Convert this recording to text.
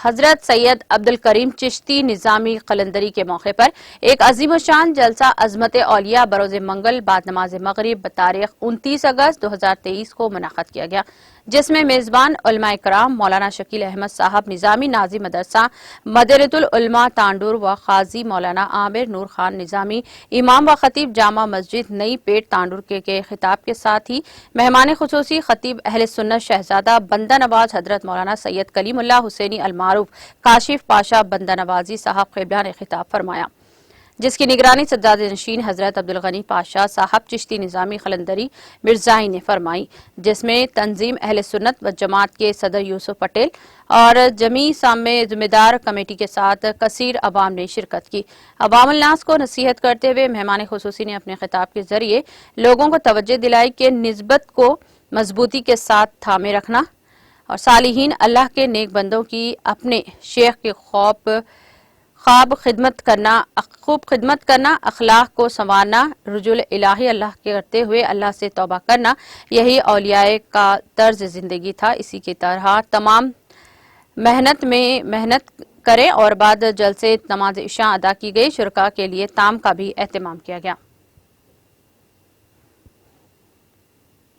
حضرت سید عبدال کریم چشتی نظامی قلندری کے موقع پر ایک عظیم الشان جلسہ عظمت اولیاء بروز منگل بعد نماز مغرب بتاریخ 29 اگست 2023 کو منعقد کیا گیا، جس میں میزبان علماء کرام مولانا شکیل احمد صاحب نظامی ناظم مدرسہ مدینۃ العلماء تانڈور و قاضی مولانا عامر نور خان نظامی امام و خطیب جامع مسجد نئی پیٹ تانڈور کے خطاب کے ساتھ ہی مہمان خصوصی خطیب اہل سنت شہزادہ بندہ نواز حضرت مولانا سید کلیم اللہ حسینی المعروف کاشف پاشا بندہ نوازی صاحب قبلہ نے خطاب فرمایا، جس کی نگرانی سجاد نشین حضرت عبدالغنی پاشا صاحب چشتی نظامی قلندری مرزائی نے فرمائی، جس میں تنظیم اہل سنت و جماعت کے صدر یوسف پٹیل اور جمیع سامع ذمہ دار کمیٹی کے ساتھ کثیر عوام نے شرکت کی۔ عوام الناس کو نصیحت کرتے ہوئے مہمان خصوصی نے اپنے خطاب کے ذریعے لوگوں کو توجہ دلائی کہ نسبت کو مضبوطی کے ساتھ تھامے رکھنا اور صالحین اللہ کے نیک بندوں کی اپنے شیخ کے خوب خدمت کرنا، اخلاق کو سنوارنا، رجوع الہی اللہ کے کرتے ہوئے اللہ سے توبہ کرنا، یہی اولیاء کا طرز زندگی تھا۔ اسی کی طرح تمام محنت کریں اور بعد جلسے نماز عشاء ادا کی گئی، شرکاء کے لیے طعام کا بھی اہتمام کیا گیا۔